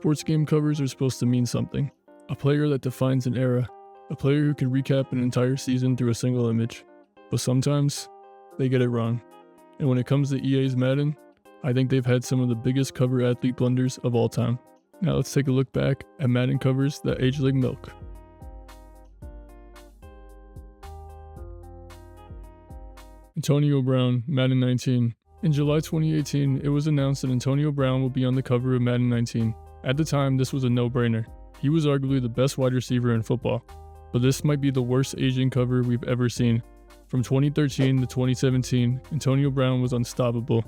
Sports game covers are supposed to mean something. A player that defines an era. A player who can recap an entire season through a single image. But sometimes, they get it wrong. And when it comes to EA's Madden, I think they've had some of the biggest cover athlete blunders of all time. Now let's take a look back at Madden covers that age like milk. Antonio Brown, Madden 19. In July 2018, it was announced that Antonio Brown will be on the cover of Madden 19. At the time, this was a no-brainer. He was arguably the best wide receiver in football. But this might be the worst aging cover we've ever seen. From 2013 to 2017, Antonio Brown was unstoppable.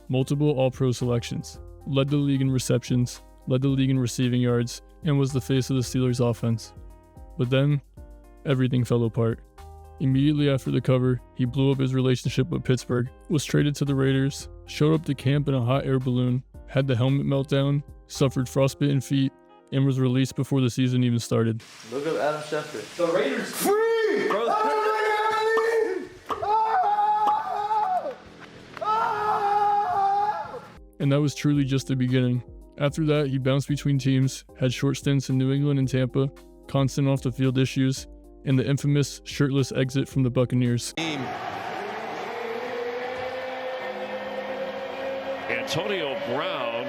Multiple All-Pro selections, led the league in receptions, led the league in receiving yards, and was the face of the Steelers' offense. But then, everything fell apart. Immediately after the cover, he blew up his relationship with Pittsburgh, was traded to the Raiders, showed up to camp in a hot air balloon, had the helmet meltdown, suffered frostbitten feet, and was released before the season even started. Look up Adam Schefter. The Raiders free! Bro, And that was truly just the beginning. After that, he bounced between teams, had short stints in New England and Tampa, constant off-the-field issues, and the infamous shirtless exit from the Buccaneers. Antonio Brown,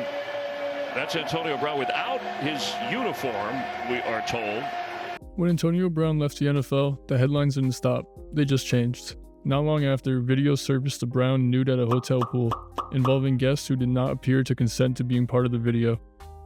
that's Antonio Brown without his uniform, we are told. When Antonio Brown left the NFL, the headlines didn't stop, they just changed. Not long after, videos surfaced of Brown nude at a hotel pool, involving guests who did not appear to consent to being part of the video.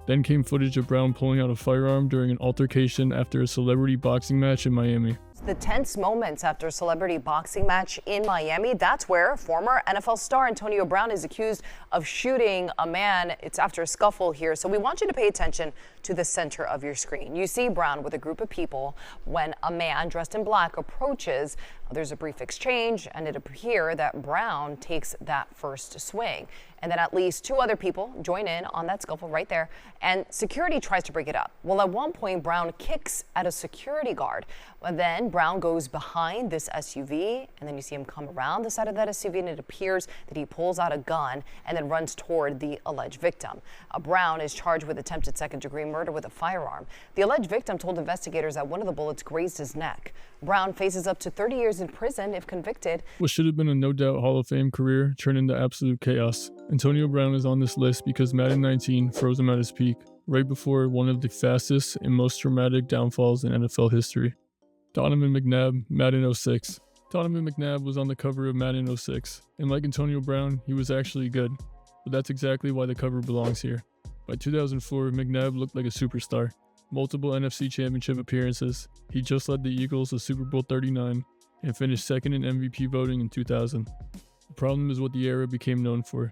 Then came footage of Brown pulling out a firearm during an altercation after a celebrity boxing match in Miami. The tense moments after a celebrity boxing match in Miami. That's where former NFL star Antonio Brown is accused of shooting a man. It's after a scuffle here. So we want you to pay attention to the center of your screen. You see Brown with a group of people when a man dressed in black approaches. There's a brief exchange, and it appears that Brown takes that first swing. And then at least two other people join in on that scuffle right there. And security tries to break it up. Well, at one point, Brown kicks at a security guard. And then Brown goes behind this SUV, and then you see him come around the side of that SUV, and it appears that he pulls out a gun and then runs toward the alleged victim. Brown is charged with attempted second-degree murder with a firearm. The alleged victim told investigators that one of the bullets grazed his neck. Brown faces up to 30 years in prison if convicted. What should have been a no-doubt Hall of Fame career turned into absolute chaos. Antonio Brown is on this list because Madden 19 froze him at his peak, right before one of the fastest and most dramatic downfalls in NFL history. Donovan McNabb, Madden 06. Donovan McNabb was on the cover of Madden 06, and like Antonio Brown, he was actually good. But that's exactly why the cover belongs here. By 2004, McNabb looked like a superstar. Multiple NFC Championship appearances. He just led the Eagles to Super Bowl 39 and finished second in MVP voting in 2000. The problem is what the era became known for.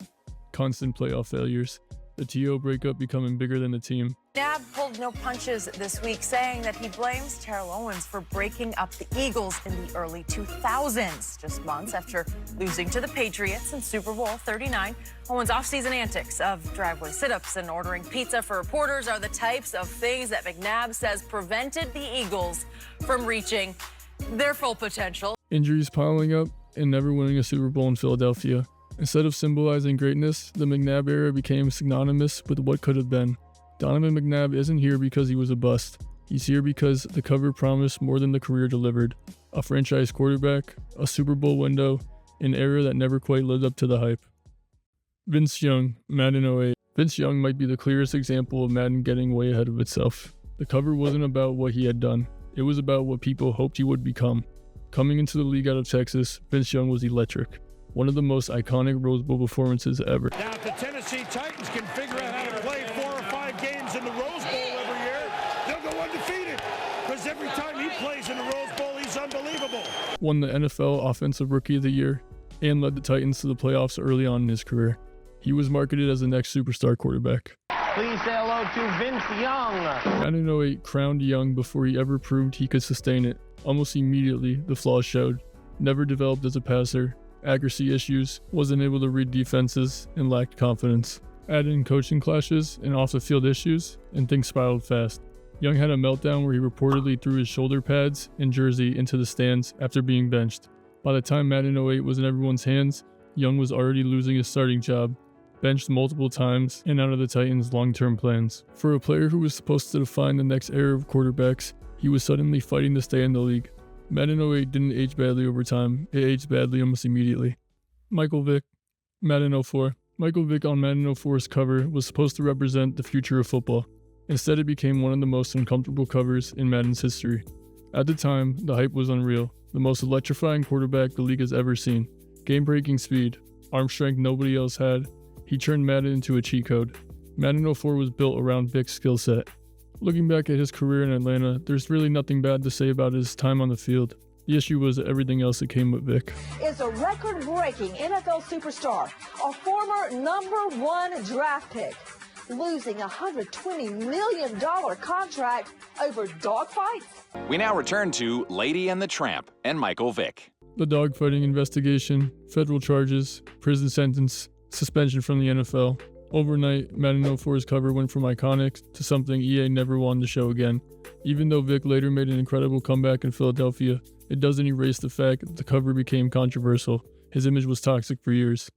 Constant playoff failures. The TO breakup becoming bigger than the team. McNabb pulled no punches this week, saying that he blames Terrell Owens for breaking up the Eagles in the early 2000s. Just months after losing to the Patriots in Super Bowl 39, Owens' offseason antics of driveway sit-ups and ordering pizza for reporters are the types of things that McNabb says prevented the Eagles from reaching their full potential. Injuries piling up and never winning a Super Bowl in Philadelphia. Instead of symbolizing greatness, the McNabb era became synonymous with what could have been. Donovan McNabb isn't here because he was a bust. He's here because the cover promised more than the career delivered. A franchise quarterback, a Super Bowl window, an era that never quite lived up to the hype. Vince Young, Madden 08. Vince Young might be the clearest example of Madden getting way ahead of itself. The cover wasn't about what he had done. It was about what people hoped he would become. Coming into the league out of Texas, Vince Young was electric. One of the most iconic Rose Bowl performances ever. Now, if the Tennessee Titans can figure out how to play 4 or 5 games in the Rose Bowl every year, they'll go undefeated. Because every time he plays in the Rose Bowl, he's unbelievable. Won the NFL Offensive Rookie of the Year and led the Titans to the playoffs early on in his career. He was marketed as the next superstar quarterback. Please say hello to Vince Young. Madden 08 crowned Young before he ever proved he could sustain it. Almost immediately, the flaws showed. Never developed as a passer. Accuracy issues, wasn't able to read defenses, and lacked confidence. Add in coaching clashes and off-the-field issues, and things spiraled fast. Young had a meltdown where he reportedly threw his shoulder pads and jersey into the stands after being benched. By the time Madden 08 was in everyone's hands, Young was already losing his starting job. benched multiple times, and out of the Titans' long-term plans. For a player who was supposed to define the next era of quarterbacks, he was suddenly fighting to stay in the league. Madden 08 didn't age badly over time, it aged badly almost immediately. Michael Vick, Madden 04. Michael Vick on Madden 04's cover was supposed to represent the future of football. Instead, it became one of the most uncomfortable covers in Madden's history. At the time, the hype was unreal. The most electrifying quarterback the league has ever seen. Game-breaking speed, arm strength nobody else had. He turned Madden into a cheat code. Madden 04 was built around Vick's skill set. Looking back at his career in Atlanta, there's really nothing bad to say about his time on the field. The issue was everything else that came with Vick. Is a record-breaking NFL superstar, a former #1 draft pick, losing a $120 million contract over dogfights? We now return to Lady and the Tramp and Michael Vick. The dogfighting investigation, federal charges, prison sentence, suspension from the NFL. Overnight, Madden 04's cover went from iconic to something EA never wanted to show again. Even though Vick later made an incredible comeback in Philadelphia, it doesn't erase the fact that the cover became controversial. His image was toxic for years.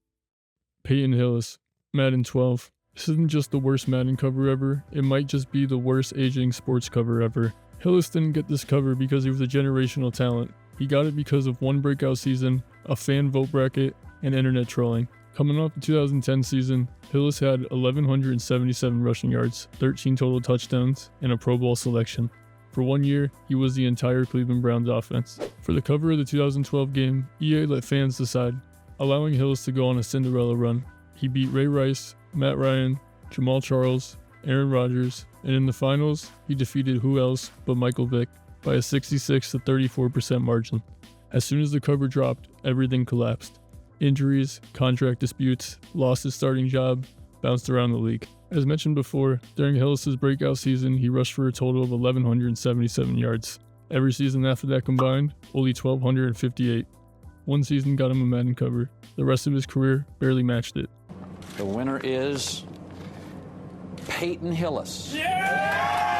Peyton Hillis, Madden 12. This isn't just the worst Madden cover ever, it might just be the worst aging sports cover ever. Hillis didn't get this cover because he was a generational talent. He got it because of one breakout season, a fan vote bracket, and internet trolling. Coming off the 2010 season, Hillis had 1,177 rushing yards, 13 total touchdowns, and a Pro Bowl selection. For 1 year, he was the entire Cleveland Browns offense. For the cover of the 2012 game, EA let fans decide, allowing Hillis to go on a Cinderella run. He beat Ray Rice, Matt Ryan, Jamal Charles, Aaron Rodgers, and in the finals, he defeated who else but Michael Vick by a 66 to 34% margin. As soon as the cover dropped, everything collapsed. Injuries, contract disputes, lost his starting job, bounced around the league. As mentioned before, during Hillis' breakout season, he rushed for a total of 1,177 yards. Every season after that combined, only 1,258. One season got him a Madden cover. The rest of his career barely matched it. The winner is Peyton Hillis. Yeah!